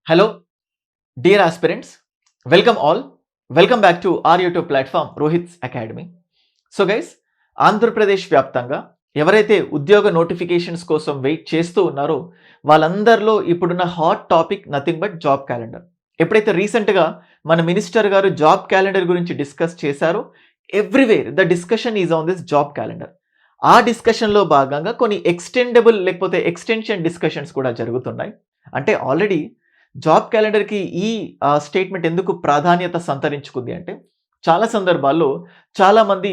Hello, dear aspirants. Welcome all. Welcome back to our YouTube platform, Rohit's Academy. So guys, Andhra Pradesh వ్యాప్తంగా ఎవరైతే ఉద్యోగ notifications కోసం wait చేస్తూ ఉన్నారో వాళ్ళందరిలో ఇప్పుడున్న hot topic nothing but job calendar. ఎప్పుడైతే రీసెంట్గా మన మినిస్టర్ గారు జాబ్ క్యాలెండర్ గురించి డిస్కస్ చేశారో, everywhere the discussion is on this job calendar. ఆ డిస్కషన్లో భాగంగా కొన్ని ఎక్స్టెండబుల్ లేకపోతే ఎక్స్టెన్షన్ డిస్కషన్స్ కూడా జరుగుతున్నాయి. అంటే ఆల్రెడీ జాబ్ క్యాలెండర్కి ఈ స్టేట్మెంట్ ఎందుకు ప్రాధాన్యత సంతరించుకుంది అంటే, చాలా సందర్భాల్లో చాలామంది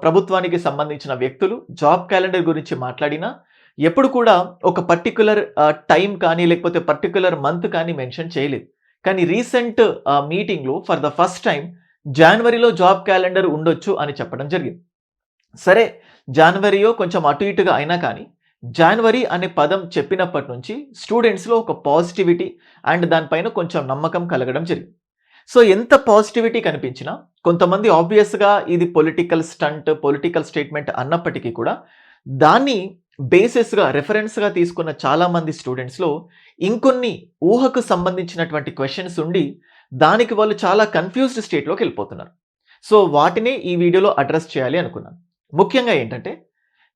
ప్రభుత్వానికి సంబంధించిన వ్యక్తులు జాబ్ క్యాలెండర్ గురించి మాట్లాడినా ఎప్పుడు కూడా ఒక పర్టికులర్ టైం కానీ లేకపోతే పర్టికులర్ మంత్ కానీ మెన్షన్ చేయలేదు. కానీ రీసెంట్ మీటింగ్లో ఫర్ ద ఫస్ట్ టైం జనవరిలో జాబ్ క్యాలెండర్ ఉండొచ్చు అని చెప్పడం జరిగింది. సరే, జనవరియో కొంచెం అటు ఇటుగా అయినా కానీ జనవరి అనే పదం చెప్పినప్పటి నుంచి స్టూడెంట్స్లో ఒక పాజిటివిటీ అండ్ దానిపైన కొంచెం నమ్మకం కలగడం జరిగింది. సో ఎంత పాజిటివిటీ కనిపించినా కొంతమంది ఆబ్వియస్గా ఇది పొలిటికల్ స్టంట్, పొలిటికల్ స్టేట్మెంట్ అన్నప్పటికీ కూడా దాన్ని బేసిస్గా రెఫరెన్స్గా తీసుకున్న చాలామంది స్టూడెంట్స్లో ఇంకొన్ని ఊహకు సంబంధించినటువంటి క్వశ్చన్స్ ఉండి దానికి వాళ్ళు చాలా కన్ఫ్యూజ్డ్ స్టేట్లోకి వెళ్ళిపోతున్నారు. సో వాటిని ఈ వీడియోలో అడ్రస్ చేయాలి అనుకున్నాను. ముఖ్యంగా ఏంటంటే,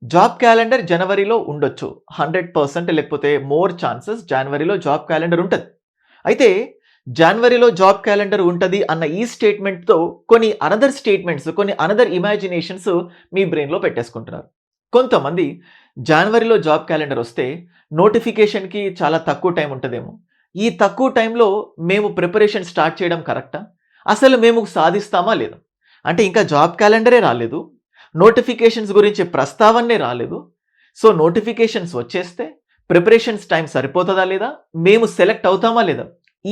జాబ్ క్యాలెండర్ జనవరిలో ఉండొచ్చు 100%, లేకపోతే మోర్ ఛాన్సెస్ జనవరిలో జాబ్ క్యాలెండర్ ఉంటుంది. అయితే జనవరిలో జాబ్ క్యాలెండర్ ఉంటుంది అన్న ఈ స్టేట్మెంట్తో కొన్ని అనదర్ స్టేట్మెంట్స్, కొన్ని అనదర్ ఇమాజినేషన్స్ మీ బ్రెయిన్లో పెట్టేసుకుంటున్నారు. కొంతమంది జనవరిలో జాబ్ క్యాలెండర్ వస్తే నోటిఫికేషన్కి చాలా తక్కువ టైం ఉంటుందేమో, ఈ తక్కువ టైంలో మేము ప్రిపరేషన్ స్టార్ట్ చేయడం కరెక్టా, అసలు మేము సాధిస్తామా లేదా, అంటే ఇంకా జాబ్ క్యాలెండరే రాలేదు, నోటిఫికేషన్స్ గురించి ప్రస్తావనే రాలేదు, సో నోటిఫికేషన్స్ వచ్చేస్తే ప్రిపరేషన్స్ టైం సరిపోతుందా లేదా, మేము సెలెక్ట్ అవుతామా లేదా,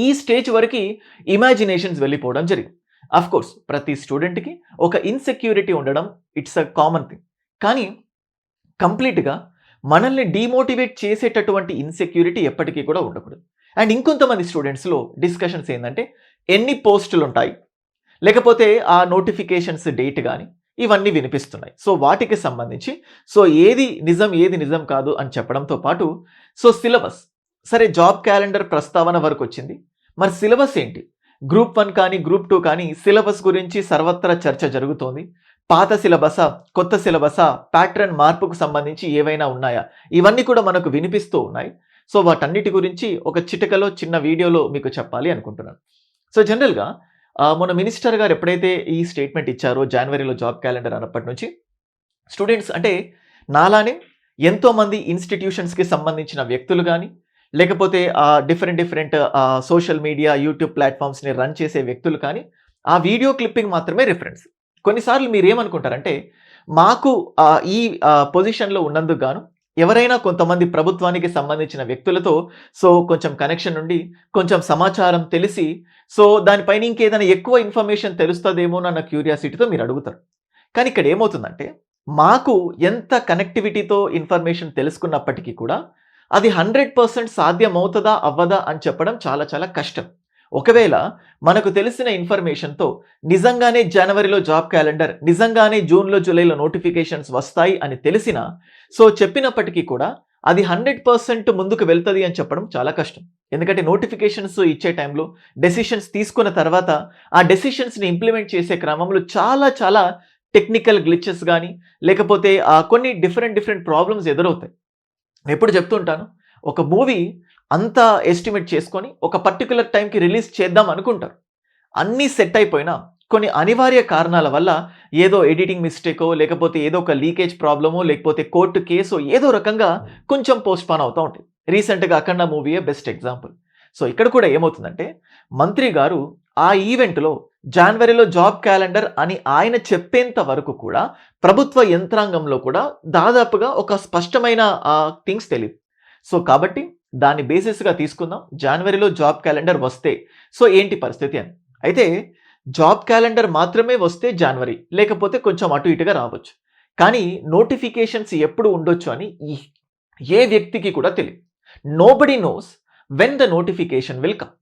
ఈ స్టేజ్ వరకు ఇమాజినేషన్స్ వెళ్ళిపోవడం జరిగింది. కోర్స్ ప్రతి స్టూడెంట్కి ఒక ఇన్సెక్యూరిటీ ఉండడం ఇట్స్ అ కామన్ థింగ్. కానీ కంప్లీట్గా మనల్ని డీమోటివేట్ చేసేటటువంటి ఇన్సెక్యూరిటీ ఎప్పటికీ కూడా ఉండకూడదు. అండ్ ఇంకొంతమంది స్టూడెంట్స్లో డిస్కషన్స్ ఏంటంటే, ఎన్ని పోస్టులు ఉంటాయి, లేకపోతే ఆ నోటిఫికేషన్స్ డేట్ కానీ ఇవన్నీ వినిపిస్తున్నాయి. సో వాటికి సంబంధించి ఏది నిజం కాదు అని చెప్పడంతో పాటు సిలబస్, సరే జాబ్ క్యాలెండర్ ప్రస్తావన వరకు వచ్చింది, మరి సిలబస్ ఏంటి, గ్రూప్ 1 కానీ గ్రూప్ 2 కానీ సిలబస్ గురించి సర్వత్రా చర్చ జరుగుతోంది. పాత సిలబసా, కొత్త సిలబసా, ప్యాటర్న్ మార్పుకు సంబంధించి ఏవైనా ఉన్నాయా, ఇవన్నీ కూడా మనకు వినిపిస్తూ ఉన్నాయి. సో వాటన్నిటి గురించి ఒక చిటికలో చిన్న వీడియోలో మీకు చెప్పాలి అనుకుంటున్నాను. సో జనరల్గా మన మినిస్టర్ గారు ఎప్పుడైతే ఈ స్టేట్మెంట్ ఇచ్చారో జనవరిలో జాబ్ క్యాలెండర్ అన్నప్పటి నుంచి స్టూడెంట్స్, అంటే నాలానే ఎంతోమంది ఇన్స్టిట్యూషన్స్కి సంబంధించిన వ్యక్తులు కానీ లేకపోతే డిఫరెంట్ సోషల్ మీడియా యూట్యూబ్ ప్లాట్ఫామ్స్ని రన్ చేసే వ్యక్తులు కానీ ఆ వీడియో క్లిప్పింగ్ మాత్రమే రిఫరెన్స్. కొన్నిసార్లు మీరు ఏమనుకుంటారంటే, మాకు ఈ పొజిషన్లో ఉన్నందుకు గాను ఎవరైనా కొంతమంది ప్రభుత్వానికి సంబంధించిన వ్యక్తులతో కొంచెం కనెక్షన్ ఉండి కొంచెం సమాచారం తెలిసి దానిపైన ఇంకేదైనా ఎక్కువ ఇన్ఫర్మేషన్ తెలుస్తుందేమోనన్న క్యూరియాసిటీతో మీరు అడుగుతారు. కానీ ఇక్కడ ఏమవుతుందంటే, మాకు ఎంత కనెక్టివిటీతో ఇన్ఫర్మేషన్ తెలుసుకున్నప్పటికీ కూడా అది 100% సాధ్యమవుతుందా అవ్వదా అని చెప్పడం చాలా చాలా కష్టం. ఒకవేళ మనకు తెలిసిన ఇన్ఫర్మేషన్తో నిజంగానే జనవరిలో జాబ్ క్యాలెండర్, నిజంగానే జూన్లో జూలైలో నోటిఫికేషన్స్ వస్తాయి అని తెలిసినా చెప్పినప్పటికీ కూడా అది 100% ముందుకు వెళ్తుంది అని చెప్పడం చాలా కష్టం. ఎందుకంటే నోటిఫికేషన్స్ ఇచ్చే టైంలో డెసిషన్స్ తీసుకున్న తర్వాత ఆ డెసిషన్స్ని ఇంప్లిమెంట్ చేసే క్రమంలో చాలా చాలా టెక్నికల్ గ్లిచెస్ కానీ లేకపోతే కొన్ని డిఫరెంట్ ప్రాబ్లమ్స్ ఎదురవుతాయి. నేను ఎప్పుడు చెప్తుంటాను, ఒక మూవీ అంతా ఎస్టిమేట్ చేసుకొని ఒక పర్టికులర్ టైంకి రిలీజ్ చేద్దాం అనుకుంటారు. అన్నీ సెట్ అయిపోయినా కొన్ని అనివార్య కారణాల వల్ల ఏదో ఎడిటింగ్ మిస్టేకో లేకపోతే ఏదో ఒక లీకేజ్ ప్రాబ్లమో లేకపోతే కోర్టు కేసో ఏదో రకంగా కొంచెం పోస్ట్పోన్ అవుతూ ఉంటుంది. రీసెంట్గా అఖండ మూవీయే బెస్ట్ ఎగ్జాంపుల్. ఇక్కడ కూడా ఏమవుతుందంటే, మంత్రి గారు ఆ ఈవెంట్లో జనవరిలో జాబ్ క్యాలెండర్ అని ఆయన చెప్పేంత వరకు కూడా ప్రభుత్వ యంత్రాంగంలో కూడా దాదాపుగా ఒక స్పష్టమైన థింగ్స్ తెలియదు. కాబట్టి దాన్ని బేసిస్గా తీసుకుందాం, జనవరిలో జాబ్ క్యాలెండర్ వస్తే ఏంటి పరిస్థితి అని. అయితే జాబ్ క్యాలెండర్ మాత్రమే వస్తే జనవరి, లేకపోతే కొంచెం అటు ఇటుగా రావచ్చు. కానీ నోటిఫికేషన్స్ ఎప్పుడు ఉండొచ్చు అని ఏ వ్యక్తికి కూడా తెలియదు. Nobody knows when the notification will come.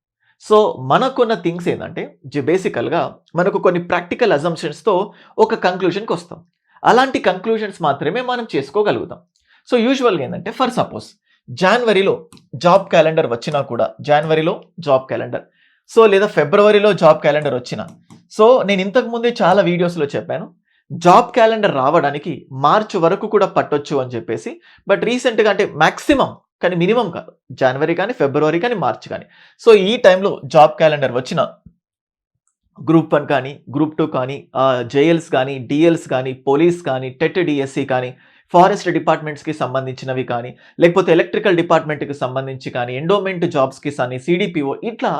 మనకున్న థింగ్స్ ఏంటంటే, బేసికల్గా మనకు కొన్ని ప్రాక్టికల్ అజంప్షన్స్తో ఒక కంక్లూజన్కి వస్తాం. అలాంటి కంక్లూజన్స్ మాత్రమే మనం చేసుకోగలుగుతాం. యూజువల్గా ఏంటంటే, ఫర్ సపోజ్ జనవరిలో జాబ్ క్యాలెండర్ వచ్చినా కూడా, జనవరిలో జాబ్ క్యాలెండర్, సో లేదా ఫిబ్రవరిలో జాబ్ క్యాలెండర్ వచ్చినా, సో నేను ఇంతకు ముందే చాలా వీడియోస్లో చెప్పాను, జాబ్ క్యాలెండర్ రావడానికి మార్చ్ వరకు కూడా పట్టొచ్చు అని చెప్పేసి. బట్ రీసెంట్గా అంటే మ్యాక్సిమం కానీ మినిమం కాదు, జనవరి కానీ ఫిబ్రవరి కానీ మార్చ్ కానీ, సో ఈ టైంలో జాబ్ క్యాలెండర్ వచ్చిన గ్రూప్ 1 కానీ, గ్రూప్ 2 కానీ, జేఎల్స్ కానీ, డిఎల్స్ కానీ, పోలీస్ కానీ, టెట్ డిఎస్సి కానీ, ఫారెస్ట్ డిపార్ట్మెంట్స్కి సంబంధించినవి కానీ, లేకపోతే ఎలక్ట్రికల్ డిపార్ట్మెంట్కి సంబంధించి కానీ, ఎండోమెంట్ జాబ్స్కి కానీ, సిడిపిఓ, ఇట్లా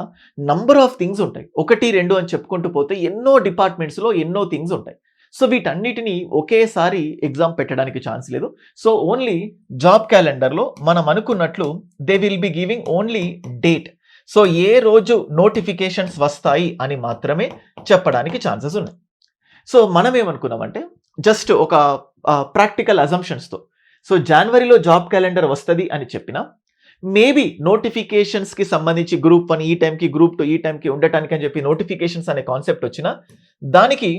నంబర్ ఆఫ్ థింగ్స్ ఉంటాయి. 1, 2 అని చెప్పుకుంటూ పోతే ఎన్నో డిపార్ట్మెంట్స్లో ఎన్నో థింగ్స్ ఉంటాయి. సో వీటన్నిటిని ఒకేసారి ఎగ్జామ్ పెట్టడానికి ఛాన్స్ లేదు. సో ఓన్లీ జాబ్ క్యాలెండర్లో మనం అనుకున్నట్లు they will be giving only date. So ఏ రోజు నోటిఫికేషన్స్ వస్తాయి అని మాత్రమే చెప్పడానికి ఛాన్సెస్ ఉన్నాయి. సో మనం ఏమనుకున్నామంటే జస్ట్ ఒక ప్రాక్టికల్ అజంప్షన్స్తో, సో జనవరిలో జాబ్ క్యాలెండర్ వస్తుంది అని చెప్పినా, మేబీ నోటిఫికేషన్స్కి సంబంధించి గ్రూప్ 1 ఈ టైంకి, గ్రూప్ 2 ఈ టైంకి ఉండటానికి అని చెప్పి నోటిఫికేషన్స్ అనే కాన్సెప్ట్ వచ్చినా, దానికి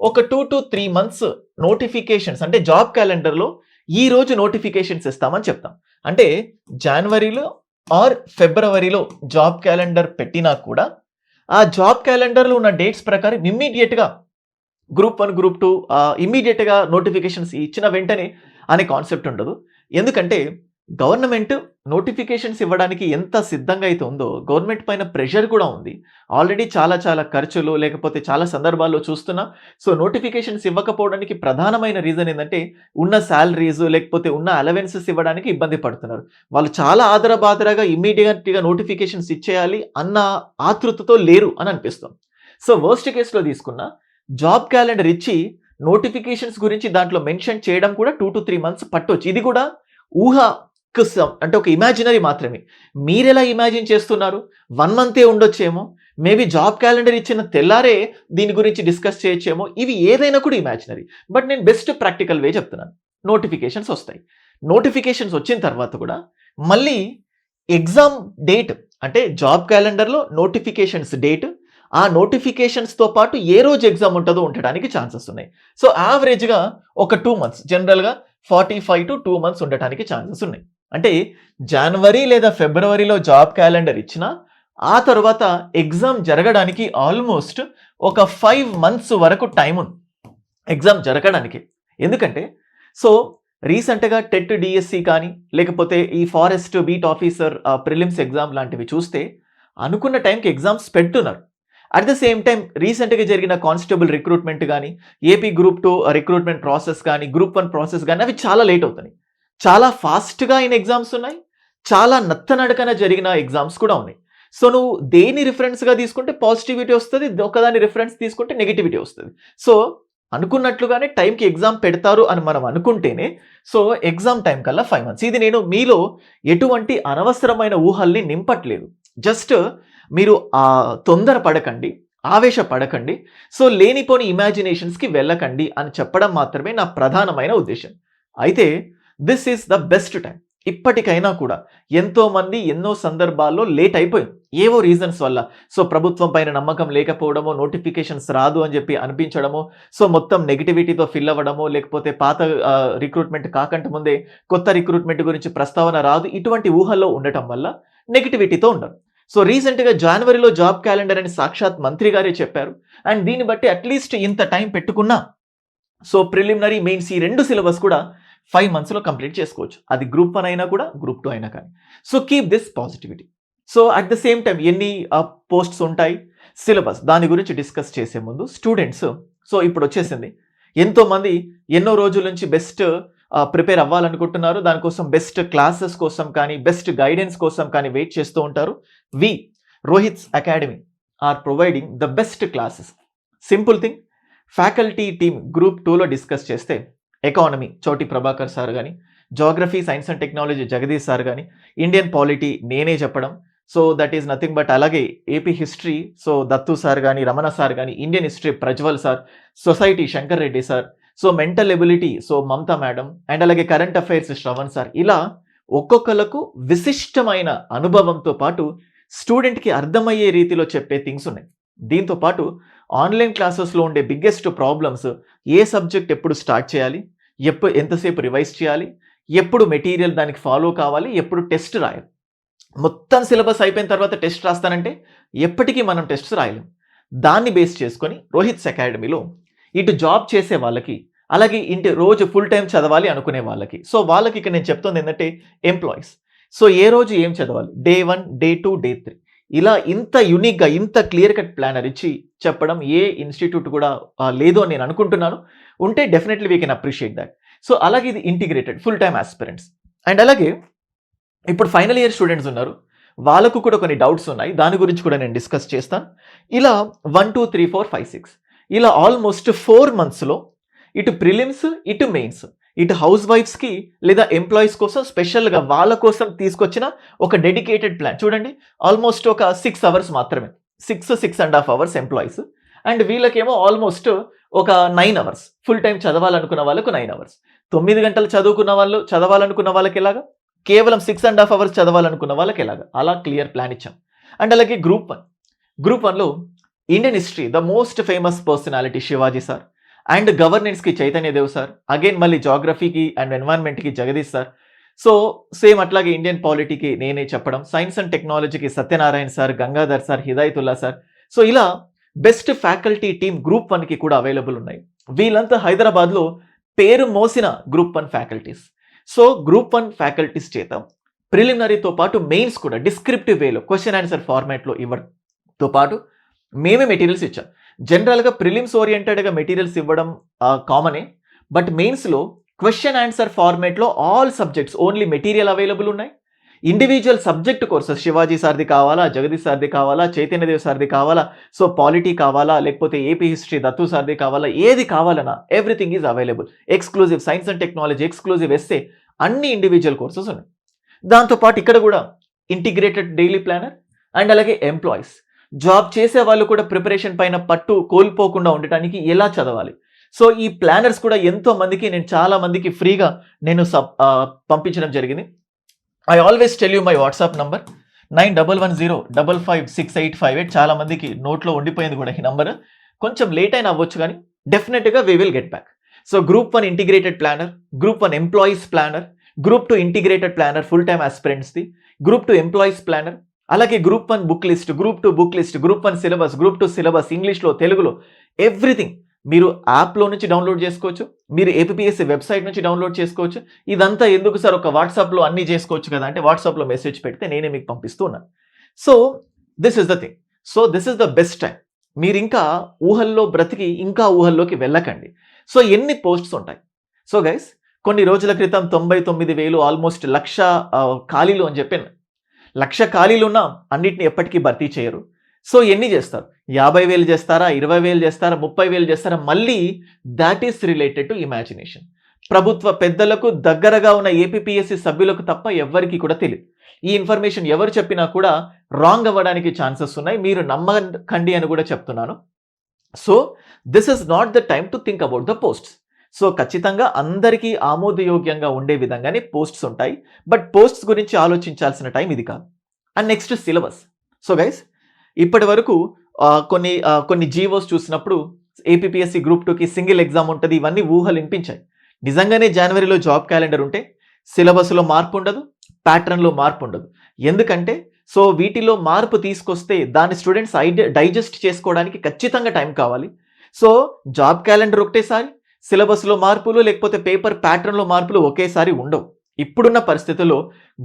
ఒక 2 to 3 months నోటిఫికేషన్స్ అంటే జాబ్ క్యాలెండర్లో ఈ రోజు నోటిఫికేషన్స్ ఇస్తామని చెప్తాం. అంటే జనవరిలో ఆర్ ఫిబ్రవరిలో జాబ్ క్యాలెండర్ పెట్టినా కూడా ఆ జాబ్ క్యాలెండర్లో ఉన్న డేట్స్ ప్రకారం ఇమ్మీడియట్గా గ్రూప్ 1, గ్రూప్ 2 ఇమ్మీడియట్గా నోటిఫికేషన్స్ ఇచ్చిన వెంటనే అనే కాన్సెప్ట్ ఉండదు. ఎందుకంటే గవర్నమెంట్ నోటిఫికేషన్స్ ఇవ్వడానికి ఎంత సిద్ధంగా అయితే ఉందో, గవర్నమెంట్ పైన ప్రెషర్ కూడా ఉంది. ఆల్రెడీ చాలా ఖర్చులు, లేకపోతే చాలా సందర్భాల్లో చూస్తున్నా. సో నోటిఫికేషన్స్ ఇవ్వకపోవడానికి ప్రధానమైన రీజన్ ఏంటంటే ఉన్న శాలరీస్, లేకపోతే ఉన్న అలవెన్సెస్ ఇవ్వడానికి ఇబ్బంది పడుతున్నారు. వాళ్ళు చాలా ఆదరబాదరగా ఇమ్మీడియట్గా నోటిఫికేషన్స్ ఇచ్చేయాలి అన్న ఆతృతతో లేరు అని అనిపిస్తుంది. సో వర్స్ట్ కేసులో తీసుకున్న జాబ్ క్యాలెండర్ ఇచ్చి నోటిఫికేషన్స్ గురించి దాంట్లో మెన్షన్ చేయడం కూడా 2 to 3 months పట్టొచ్చు. ఇది కూడా ఊహ అంటే ఒక ఇమాజినరీ మాత్రమే. మీరెలా ఇమాజిన్ చేస్తున్నారు? 1 month ఉండొచ్చేమో, మేబీ జాబ్ క్యాలెండర్ ఇచ్చిన తెల్లారే దీని గురించి డిస్కస్ చేయొచ్చేమో. ఇవి ఏదైనా కూడా ఇమాజినరీ. బట్ నేను బెస్ట్ ప్రాక్టికల్ వే చెప్తున్నాను. నోటిఫికేషన్స్ వస్తాయి. నోటిఫికేషన్స్ వచ్చిన తర్వాత కూడా మళ్ళీ ఎగ్జామ్ డేట్ అంటే జాబ్ క్యాలెండర్లో నోటిఫికేషన్స్ డేట్, ఆ నోటిఫికేషన్స్తో పాటు ఏ రోజు ఎగ్జామ్ ఉంటుందో ఉండటానికి ఛాన్సెస్ ఉన్నాయి. సో యావరేజ్గా ఒక 2 months, జనరల్గా 45 to 2 months ఉండటానికి ఛాన్సెస్ ఉన్నాయి. అంటే జనవరి లేదా ఫిబ్రవరిలో జాబ్ క్యాలెండర్ ఇచ్చినా ఆ తర్వాత ఎగ్జామ్ జరగడానికి ఆల్మోస్ట్ ఒక 5 months వరకు టైం ఉంది ఎగ్జామ్ జరగడానికి. ఎందుకంటే సో రీసెంట్గా టెట్ డిఎస్సి కానీ, లేకపోతే ఈ forest beat officer prelims exam లాంటివి చూస్తే అనుకున్న టైంకి ఎగ్జామ్స్ పెడుతున్నారు. అట్ ద సేమ్ టైం రీసెంట్గా జరిగిన కానిస్టేబుల్ రిక్రూట్మెంట్ కానీ, ఏపీ గ్రూప్ 2 రిక్రూట్మెంట్ ప్రాసెస్ కానీ, గ్రూప్ 1 ప్రాసెస్ కానీ, అవి చాలా లేట్ అవుతున్నాయి. చాలా ఫాస్ట్గా అయిన ఎగ్జామ్స్ ఉన్నాయి, చాలా నత్తనడకన జరిగిన ఎగ్జామ్స్ కూడా ఉన్నాయి. సో నువ్వు దేని రిఫరెన్స్గా తీసుకుంటే పాజిటివిటీ వస్తుంది, ఒకదాని రిఫరెన్స్ తీసుకుంటే నెగిటివిటీ వస్తుంది. సో అనుకున్నట్లుగానే టైంకి ఎగ్జామ్ పెడతారు అని మనం అనుకుంటేనే సో ఎగ్జామ్ టైం కల్లా 5 months. ఇది నేను మీలో ఎటువంటి అనవసరమైన ఊహల్ని నింపట్లేదు. జస్ట్ మీరు తొందర పడకండి, ఆవేశపడకండి, సో లేనిపోని ఇమాజినేషన్స్కి వెళ్ళకండి అని చెప్పడం మాత్రమే నా ప్రధానమైన ఉద్దేశం. అయితే this is the best time. ఇప్పటికైనా కూడా ఎంతోమంది ఎన్నో సందర్భాల్లో లేట్ అయిపోయింది ఏవో రీజన్స్ వల్ల. సో ప్రభుత్వం పైన నమ్మకం లేకపోవడమో, నోటిఫికేషన్స్ రాదు అని చెప్పి అనిపించడమో, సో మొత్తం నెగిటివిటీతో ఫిల్ అవ్వడమో, లేకపోతే పాత రిక్రూట్మెంట్ కాకంటే ముందే కొత్త రిక్రూట్మెంట్ గురించి ప్రస్తావన రాదు, ఇటువంటి ఊహల్లో ఉండటం వల్ల నెగిటివిటీతో ఉండరు. సో రీసెంట్గా జనవరిలో జాబ్ క్యాలెండర్ అని సాక్షాత్ మంత్రి గారే చెప్పారు. అండ్ దీన్ని బట్టి అట్లీస్ట్ ఇంత టైం పెట్టుకున్నా సో ప్రిలిమినరీ, మెయిన్స్ ఈ 2 సిలబస్ కూడా 5 monthsలో కంప్లీట్ చేసుకోవచ్చు. అది గ్రూప్ 1 అయినా కూడా, గ్రూప్ 2 అయినా కానీ. So keep this positivity. So at the same time ఎన్ని పోస్ట్స్ ఉంటాయి, సిలబస్, దాని గురించి డిస్కస్ చేసే ముందు స్టూడెంట్స్, సో ఇప్పుడు వచ్చేసింది ఎంతోమంది ఎన్నో రోజుల నుంచి బెస్ట్ ప్రిపేర్ అవ్వాలనుకుంటున్నారు. దానికోసం బెస్ట్ క్లాసెస్ కోసం కానీ, బెస్ట్ గైడెన్స్ కోసం కానీ వెయిట్ చేస్తూ ఉంటారు. We Rohit's academy are providing the best classes. Simple thing, faculty team group 2లో డిస్కస్ చేస్తే ఎకానమీ చౌటి ప్రభాకర్ సార్ కానీ, geography, science and technology Jagadish sir కానీ, ఇండియన్ పాలిటీ నేనే చెప్పడం, so that is nothing but. అలాగే AP history so Dattu sir కానీ, Ramana sir కానీ, Indian history Prajwal sir, society Shankar Reddy sir, so mental ability so Mamata madam, and అలాగే current affairs Shravan sir. ఇలా ఒక్కొక్కలకు విశిష్టమైన అనుభవంతో పాటు స్టూడెంట్కి అర్థమయ్యే రీతిలో చెప్పే థింగ్స్ ఉన్నాయి. దీంతో పాటు ఆన్లైన్ క్లాసెస్లో ఉండే బిగ్గెస్ట్ ప్రాబ్లమ్స్, ఏ సబ్జెక్ట్ ఎప్పుడు స్టార్ట్ చేయాలి, ఎంతసేపు రివైజ్ చేయాలి, ఎప్పుడు మెటీరియల్ దానికి ఫాలో కావాలి, ఎప్పుడు టెస్ట్ రాయాలి. మొత్తం సిలబస్ అయిపోయిన తర్వాత టెస్ట్ రాస్తానంటే ఎప్పటికీ మనం టెస్ట్స్ రాయలేం. దాన్ని బేస్ చేసుకొని రోహిత్స్ అకాడమీలో ఇటు జాబ్ చేసే వాళ్ళకి, అలాగే ఇంటి రోజు ఫుల్ టైం చదవాలి అనుకునే వాళ్ళకి, సో వాళ్ళకి ఇక్కడ నేను చెప్తుంది ఏంటంటే ఎంప్లాయీస్, సో ఏ రోజు ఏం చదవాలి, డే 1, డే 2, డే 3, ఇలా ఇంత యూనిక్గా ఇంత క్లియర్ కట్ ప్లానర్ ఇచ్చి చెప్పడం ఏ ఇన్స్టిట్యూట్ కూడా లేదు అని నేను అనుకుంటున్నాను. ఉంటే definitely we can appreciate that. So అలాగే ఇది integrated full time aspirants. And అలాగే ఇప్పుడు ఫైనల్ ఇయర్ స్టూడెంట్స్ ఉన్నారు, వాళ్ళకు కూడా కొన్ని డౌట్స్ ఉన్నాయి, దాని గురించి కూడా నేను డిస్కస్ చేస్తాను. ఇలా 1, 2, 3, 4, 5, 6 ఇలా ఆల్మోస్ట్ 4 monthsలో ఇటు ప్రిలిమ్స్, ఇటు మెయిన్స్, ఇటు హౌస్ వైఫ్స్కి లేదా ఎంప్లాయీస్ కోసం స్పెషల్గా వాళ్ళ కోసం తీసుకొచ్చిన ఒక డెడికేటెడ్ ప్లాన్. చూడండి, ఆల్మోస్ట్ ఒక 6 hours మాత్రమే, 6.5 hours ఎంప్లాయీస్, అండ్ వీళ్ళకేమో ఆల్మోస్ట్ ఒక 9 hours ఫుల్ టైం చదవాలనుకున్న వాళ్ళకు 9 hours. 9 గంటలు చదవాలనుకున్న వాళ్ళకి ఎలాగా, కేవలం 6.5 hours చదవాలనుకున్న వాళ్ళకి ఎలాగా, అలా క్లియర్ ప్లాన్ ఇచ్చాం. అండ్ అలాగే గ్రూప్ 1లో Indian history the most famous personality Shivaji sir, and గవర్నెన్స్కి చైతన్య దేవ్ సార్, అగైన్ మళ్ళీ జాగ్రఫీకి అండ్ ఎన్వైరన్మెంట్కి జగదీష్ సార్. సో సేమ్ అట్లాగే ఇండియన్ పాలిటీకి నేనే చెప్పడం, సైన్స్ అండ్ టెక్నాలజీకి Satyanarayana sir, Gangadhar sir, Hidayatullah sir. So ఇలా బెస్ట్ ఫ్యాకల్టీ టీమ్ గ్రూప్ 1కి కూడా అవైలబుల్ ఉన్నాయి. వీళ్ళంతా హైదరాబాద్లో పేరు మోసిన group 1 faculties. So group 1 faculties చేత ప్రిలిమినరీతో పాటు మెయిన్స్ కూడా డిస్క్రిప్టివ్ వేలో క్వశ్చన్ ఆన్సర్ ఫార్మాట్లో ఇవ్వడంతో పాటు మేమే మెటీరియల్స్ ఇచ్చాం. జనరల్గా ప్రిలిమ్స్ ఓరియంటెడ్గా మెటీరియల్స్ ఇవ్వడం కామనే, బట్ మెయిన్స్లో క్వశ్చన్ ఆన్సర్ ఫార్మాట్లో all subjects only material available ఉన్నాయి. ఇండివిజువల్ సబ్జెక్ట్ కోర్సెస్ శివాజీ సార్ది కావాలా, జగదీష్ సార్ది కావాలా, చైతన్యదేవ్ సార్ది కావాలా, సో పాలిటీ కావాలా, లేకపోతే ఏపీ హిస్టరీ దత్తు సార్ది కావాలా, ఏది కావాలన్నా everything is available. Exclusive science and technology, exclusive essay, అన్ని ఇండివిజువల్ కోర్సెస్ ఉన్నాయి. దాంతోపాటు ఇక్కడ కూడా ఇంటిగ్రేటెడ్ డైలీ ప్లానర్. అండ్ అలాగే ఎంప్లాయీస్, జాబ్ చేసే వాళ్ళు కూడా ప్రిపరేషన్ పైన పట్టు కోల్పోకుండా ఉండటానికి ఎలా చదవాలి, సో ఈ ప్లానర్స్ కూడా ఎంతో మందికి, నేను చాలా మందికి ఫ్రీగా నేను పంపించడం జరిగింది. I always tell you my WhatsApp number 9110556858. చాలా మందికి నోట్లో ఉండిపోయింది కూడా ఈ నంబర్, కొంచెం లేట్ అయినా అవ్వచ్చు కానీ డెఫినెట్గా we will get back. So group 1 integrated planner, group 1 employees planner, group 2 integrated planner full time ఆస్పిరెంట్స్ది, గ్రూప్ 2 ఎంప్లాయీస్ ప్లానర్, అలాగే group 1 book list, group 2 book list, group 1 syllabus, group 2 syllabus ఇంగ్లీష్లో, తెలుగులో, everything మీరు యాప్లో నుంచి డౌన్లోడ్ చేసుకోవచ్చు, మీరు APSC website నుంచి డౌన్లోడ్ చేసుకోవచ్చు. ఇదంతా ఎందుకు సార్, ఒక వాట్సాప్లో అన్నీ చేసుకోవచ్చు కదా అంటే, వాట్సాప్లో మెసేజ్ పెడితే నేనే మీకు పంపిస్తూ ఉన్నాను. So this is the thing. So this is the best time. మీరు ఇంకా ఊహల్లో బ్రతికి ఇంకా ఊహల్లోకి వెళ్ళకండి. సో ఎన్ని పోస్ట్స్ ఉంటాయి. సో గైస్, కొన్ని రోజుల క్రితం 99,000 ఆల్మోస్ట్ 1,00,000 ఖాళీలు అని చెప్పాను. 1,00,000 ఖాళీలు ఉన్నా అన్నిటిని ఎప్పటికీ భర్తీ చేయరు. సో ఎన్ని చేస్తారు, 50,000 చేస్తారా, 20,000 చేస్తారా, 30,000 చేస్తారా, మళ్ళీ that is related to imagination. ప్రభుత్వ పెద్దలకు దగ్గరగా ఉన్న ఏపీఎస్సీ సభ్యులకు తప్ప ఎవ్వరికి కూడా తెలియదు. ఈ ఇన్ఫర్మేషన్ ఎవరు చెప్పినా కూడా రాంగ్ అవ్వడానికి ఛాన్సెస్ ఉన్నాయి, మీరు నమ్మకండి అని కూడా చెప్తున్నాను. So this is not the time to think about the posts. So ఖచ్చితంగా అందరికీ ఆమోదయోగ్యంగా ఉండే విధంగానే పోస్ట్స్ ఉంటాయి, బట్ పోస్ట్స్ గురించి ఆలోచించాల్సిన టైం ఇది కాదు. And next syllabus. So guys, ఇప్పటి వరకు కొన్ని జీవోస్ చూసినప్పుడు ఏపీఎస్సీ గ్రూప్ 2కి సింగిల్ ఎగ్జామ్ ఉంటుంది, ఇవన్నీ ఊహలు వినిపించాయి. నిజంగానే జనవరిలో జాబ్ క్యాలెండర్ ఉంటే సిలబస్లో మార్పు ఉండదు, ప్యాటర్న్లో మార్పు ఉండదు. ఎందుకంటే సో వీటిలో మార్పు తీసుకొస్తే దాని స్టూడెంట్స్ డైజెస్ట్ చేసుకోవడానికి ఖచ్చితంగా టైం కావాలి. సో జాబ్ క్యాలెండర్ ఒకటేసారి, సిలబస్లో మార్పులు లేకపోతే పేపర్ ప్యాటర్న్లో మార్పులు ఒకేసారి ఉండవు. ఇప్పుడున్న పరిస్థితుల్లో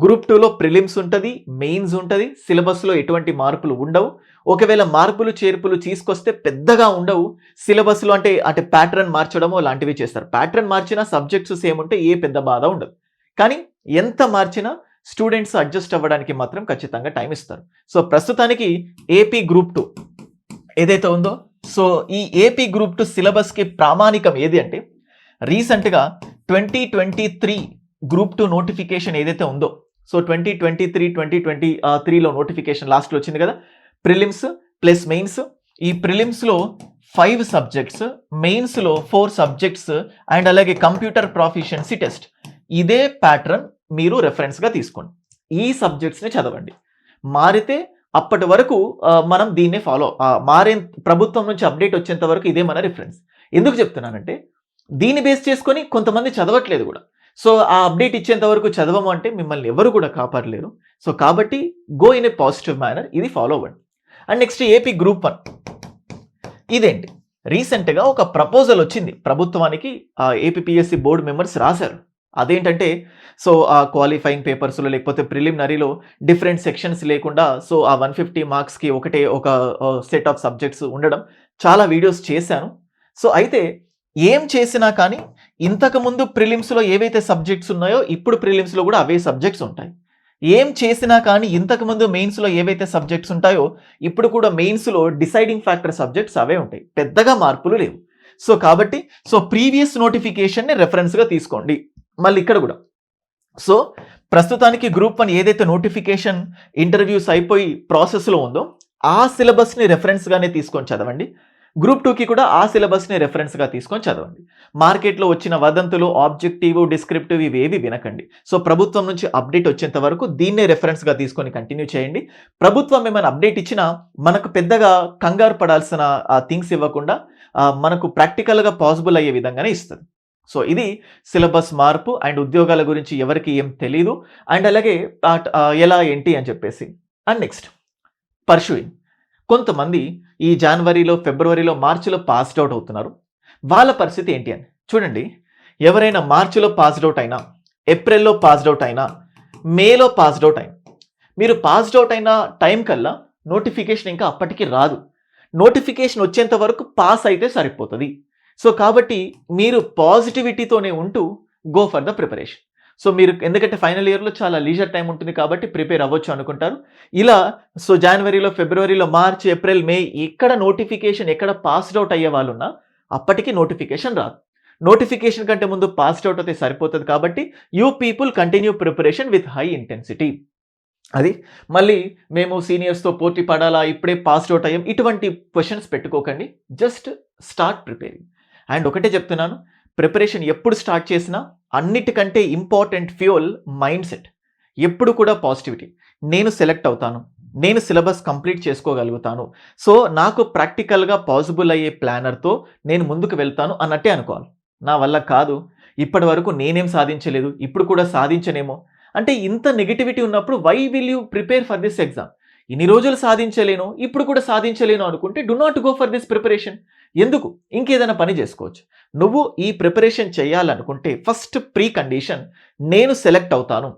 గ్రూప్ 2లో ప్రిలిమ్స్ ఉంటుంది, మెయిన్స్ ఉంటుంది, సిలబస్లో ఎటువంటి మార్పులు ఉండవు. ఒకవేళ మార్పులు చేర్పులు తీసుకొస్తే పెద్దగా ఉండవు. సిలబస్లో అంటే ప్యాటర్న్ మార్చడమో లాంటివి చేస్తారు. ప్యాటర్న్ మార్చినా సబ్జెక్ట్స్ సేమ్ ఉంటే ఏ పెద్ద బాధ ఉండదు. కానీ ఎంత మార్చినా స్టూడెంట్స్ అడ్జస్ట్ అవ్వడానికి మాత్రం ఖచ్చితంగా టైం ఇస్తారు. సో ప్రస్తుతానికి ఏపీ గ్రూప్ 2 ఏదైతే ఉందో, సో ఈ ఏపీ గ్రూప్ 2 సిలబస్కి ప్రామాణికం ఏది అంటే, రీసెంట్గా 2023 గ్రూప్ 2 నోటిఫికేషన్ ఏదైతే ఉందో, సో 2023లో నోటిఫికేషన్ లాస్ట్లో వచ్చింది కదా, ప్రిలిమ్స్ ప్లస్ మెయిన్స్. ఈ ప్రిలిమ్స్లో 5 సబ్జెక్ట్స్, మెయిన్స్లో 4 సబ్జెక్ట్స్, అండ్ అలాగే కంప్యూటర్ ప్రాఫిషియన్సీ టెస్ట్. ఇదే ప్యాటర్న్ మీరు రెఫరెన్స్గా తీసుకోండి, ఈ సబ్జెక్ట్స్ని చదవండి. మారితే అప్పటి వరకు మనం దీన్నే ఫాలో, మారే ప్రభుత్వం నుంచి అప్డేట్ వచ్చేంత వరకు ఇదే మన రిఫరెన్స్. ఎందుకు చెప్తున్నానంటే, దీన్ని బేస్ చేసుకొని కొంతమంది చదవట్లేదు కూడా. సో ఆ అప్డేట్ ఇచ్చేంత వరకు చదవము అంటే మిమ్మల్ని ఎవరు కూడా కాపాడలేరు. సో కాబట్టి go in a positive manner, ఇది ఫాలో అవ్వండి. అండ్ నెక్స్ట్ ఏపీ గ్రూప్ 1 ఇదేంటి, రీసెంట్గా ఒక ప్రపోజల్ వచ్చింది ప్రభుత్వానికి. ఏపీపీఎస్సీ బోర్డు మెంబర్స్ రాశారు. అదేంటంటే సో ఆ క్వాలిఫైయింగ్ పేపర్స్లో లేకపోతే ప్రిలిమినరీలో డిఫరెంట్ సెక్షన్స్ లేకుండా సో ఆ 150 మార్క్స్కి ఒక సెట్ ఆఫ్ సబ్జెక్ట్స్ ఉండడం. చాలా వీడియోస్ చేశాను. సో అయితే ఏం చేసినా కానీ ఇంతకుముందు ప్రిలిమ్స్లో ఏవైతే సబ్జెక్ట్స్ ఉన్నాయో ఇప్పుడు ప్రిలిమ్స్లో కూడా అవే సబ్జెక్ట్స్ ఉంటాయి. ఏం చేసినా కానీ ఇంతకుముందు మెయిన్స్లో ఏవైతే సబ్జెక్ట్స్ ఉంటాయో ఇప్పుడు కూడా మెయిన్స్లో డిసైడింగ్ ఫ్యాక్టర్ సబ్జెక్ట్స్ అవే ఉంటాయి. పెద్దగా మార్పులు లేవు. సో కాబట్టి సో ప్రీవియస్ నోటిఫికేషన్ని రెఫరెన్స్గా తీసుకోండి. మళ్ళీ ఇక్కడ కూడా సో ప్రస్తుతానికి గ్రూప్ 1 ఏదైతే నోటిఫికేషన్ ఇంటర్వ్యూస్ అయిపోయి ప్రాసెస్లో ఉందో ఆ సిలబస్ని రెఫరెన్స్గానే తీసుకొని చదవండి. గ్రూప్ 2కి కూడా ఆ సిలబస్ని రెఫరెన్స్గా తీసుకొని చదవండి. మార్కెట్లో వచ్చిన వదంతులు, ఆబ్జెక్టివ్, డిస్క్రిప్టివ్ ఇవేవి వినకండి. సో ప్రభుత్వం నుంచి అప్డేట్ వచ్చేంత వరకు దీన్నే రెఫరెన్స్గా తీసుకొని కంటిన్యూ చేయండి. ప్రభుత్వం ఏమైనా అప్డేట్ ఇచ్చినా మనకు పెద్దగా కంగారు పడాల్సిన థింగ్స్ ఇవ్వకుండా మనకు ప్రాక్టికల్గా పాసిబుల్ అయ్యే విధంగానే ఇస్తుంది. సో ఇది సిలబస్ మార్పు అండ్ ఉద్యోగాల గురించి ఎవరికి ఏం తెలీదు అండ్ అలాగే ఎలా ఏంటి అని చెప్పేసి. అండ్ నెక్స్ట్ పర్సూయింగ్, కొంతమంది ఈ జనవరిలో, ఫిబ్రవరిలో, మార్చిలో పాస్డ్ అవుట్ అవుతున్నారు. వాళ్ళ పరిస్థితి ఏంటి అని చూడండి. ఎవరైనా మార్చిలో పాస్డ్ అవుట్ అయినా, ఏప్రిల్లో పాస్డ్ అవుట్ అయినా, మేలో పాస్డ్ అవుట్ అయినా, మీరు పాస్డ్ అవుట్ అయిన టైం కల్లా నోటిఫికేషన్ ఇంకా అప్పటికి రాదు. నోటిఫికేషన్ వచ్చేంత వరకు పాస్ అయితే సరిపోతుంది. సో కాబట్టి మీరు పాజిటివిటీతోనే ఉంటూ go for the preparation. So మీరు ఎందుకంటే ఫైనల్ ఇయర్లో చాలా లీజర్ టైం ఉంటుంది కాబట్టి ప్రిపేర్ అవ్వచ్చు అనుకుంటారు. ఇలా సో జనవరిలో, ఫిబ్రవరిలో, మార్చ్, ఏప్రిల్, మే ఎక్కడ నోటిఫికేషన్ ఎక్కడ పాస్డ్ అవుట్ అయ్యే వాళ్ళున్నా అప్పటికి నోటిఫికేషన్ రాదు. నోటిఫికేషన్ కంటే ముందు పాస్డ్ అవుట్ అయితే సరిపోతుంది. కాబట్టి you people continue preparation with high intensity. అది మళ్ళీ మేము సీనియర్స్తో పోటీ పడాలా, ఇప్పుడే పాస్డ్ అవుట్ అయ్యాం, ఇటువంటి క్వశ్చన్స్ పెట్టుకోకండి. Just start preparing. అండ్ ఒకటే చెప్తున్నాను, ప్రిపరేషన్ ఎప్పుడు స్టార్ట్ చేసినా అన్నిటికంటే ఇంపార్టెంట్ ఫ్యూయల్ మైండ్ సెట్. ఎప్పుడు కూడా పాజిటివిటీ. నేను సెలెక్ట్ అవుతాను, నేను సిలబస్ కంప్లీట్ చేసుకోగలుగుతాను, సో నాకు ప్రాక్టికల్గా పాసిబుల్ అయ్యే ప్లానర్తో నేను ముందుకు వెళ్తాను అన్నట్టే అనుకోవాలి. నా వల్ల కాదు, ఇప్పటి వరకు నేనేం సాధించలేదు, ఇప్పుడు కూడా సాధించనేమో అంటే ఇంత నెగిటివిటీ ఉన్నప్పుడు why will you prepare for this exam? ఇన్ని రోజులు సాధించలేను, ఇప్పుడు కూడా సాధించలేను అనుకుంటే do not go for this preparation. ఎందుకు? ఇంకేదైనా పని చేసుకోవచ్చు. నువ్వు ఈ ప్రిపరేషన్ చేయాలనుకుంటే ఫస్ట్ ప్రీ కండిషన్ నేను సెలెక్ట్ అవుతాను,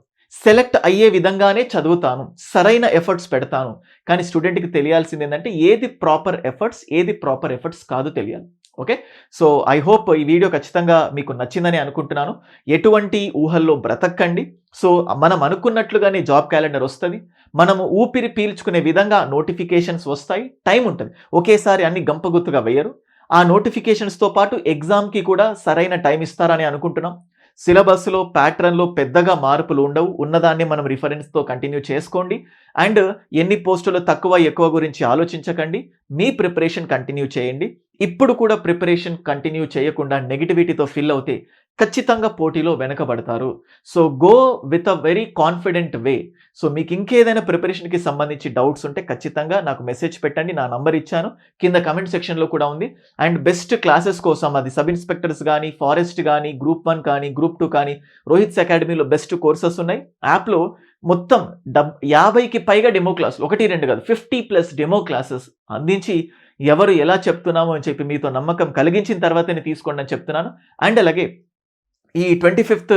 సెలెక్ట్ అయ్యే విధంగానే చదువుతాను, సరైన ఎఫర్ట్స్ పెడతాను. కానీ స్టూడెంట్కి తెలియాల్సింది ఏంటంటే ఏది ప్రాపర్ ఎఫర్ట్స్, ఏది ప్రాపర్ ఎఫర్ట్స్ కాదు తెలియాలి. ఓకే, సో ఐ హోప్ ఈ వీడియో ఖచ్చితంగా మీకు నచ్చిందని అనుకుంటున్నాను. ఎటువంటి ఊహల్లో బ్రతకండి. సో మనం అనుకున్నట్లుగానే జాబ్ క్యాలెండర్ వస్తుంది, మనము ఊపిరి పీల్చుకునే విధంగా నోటిఫికేషన్స్ వస్తాయి. టైం ఉంటుంది, ఒకేసారి అన్ని గంపగుత్తుగా వేయరు. ఆ నోటిఫికేషన్స్తో పాటు ఎగ్జామ్కి కూడా సరైన టైం ఇస్తారని అనుకుంటున్నాం. సిలబస్లో, ప్యాటర్న్లో పెద్దగా మార్పులు ఉండవు. ఉన్నదాన్ని మనం రిఫరెన్స్తో కంటిన్యూ చేసుకోండి. అండ్ ఎన్ని పోస్టులు తక్కువ ఎక్కువ గురించి ఆలోచించకండి. మీ ప్రిపరేషన్ కంటిన్యూ చేయండి. ఇప్పుడు కూడా ప్రిపరేషన్ కంటిన్యూ చేయకుండా నెగిటివిటీతో ఫిల్ అవుతే ఖచ్చితంగా పోటీలో వెనకబడతారు. So go with a very confident way. So మీకు ఇంకేదైనా ప్రిపరేషన్కి సంబంధించి డౌట్స్ ఉంటే ఖచ్చితంగా నాకు మెసేజ్ పెట్టండి. నా నంబర్ ఇచ్చాను, కింద కమెంట్ సెక్షన్లో కూడా ఉంది. అండ్ బెస్ట్ క్లాసెస్ కోసం అది సబ్ ఇన్స్పెక్టర్స్ కానీ, ఫారెస్ట్ కానీ, గ్రూప్ 1 కానీ, గ్రూప్ 2 కానీ రోహిత్స్ అకాడమీలో బెస్ట్ కోర్సెస్ ఉన్నాయి. యాప్లో మొత్తం 50కి పైగా డెమో క్లాసులు, 1, 2 కాదు, 50+ డెమో క్లాసెస్ అందించి ఎవరు ఎలా చెప్తున్నామో అని చెప్పి మీతో నమ్మకం కలిగించిన తర్వాతనే తీసుకోండి అని చెప్తున్నాను. అండ్ అలాగే ఈ 25th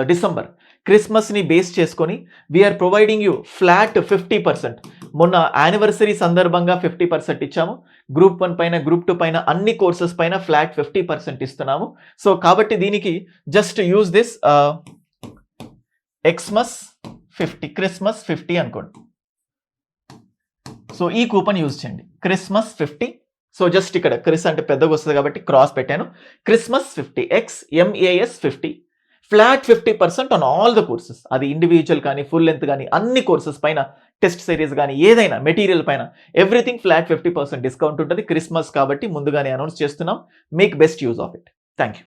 డిసెంబర్ క్రిస్మస్ని బేస్ చేసుకొని వీఆర్ ప్రొవైడింగ్ యూ ఫ్లాట్ 50%. మొన్న యానివర్సరీ సందర్భంగా 50% ఇచ్చాము. గ్రూప్ 1 పైన, గ్రూప్ 2 పైన అన్ని కోర్సెస్ పైన ఫ్లాట్ 50% ఇస్తున్నాము. సో కాబట్టి దీనికి జస్ట్ యూజ్ దిస్ క్రిస్మస్ 50 అనుకోండి. సో ఈ కూపన్ యూజ్ చేయండి, క్రిస్మస్ 50. సో జస్ట్ ఇక్కడ క్రిస్ అంటే పెద్దగా వస్తుంది కాబట్టి క్రాస్ పెట్టాను. Christmas 50, XMAS 50, flat 50% on all the courses. అది ఇండివిజువల్ కానీ, ఫుల్ లెంత్ కానీ, అన్ని కోర్సెస్ పైన, టెస్ట్ సిరీస్ కానీ, ఏదైనా మెటీరియల్ పైన ఎవ్రీథింగ్ ఫ్లాట్ 50% డిస్కౌంట్ ఉంటుంది. క్రిస్మస్ కాబట్టి ముందుగానే అనౌన్స్ చేస్తున్నాం. Make best use of it. Thank you.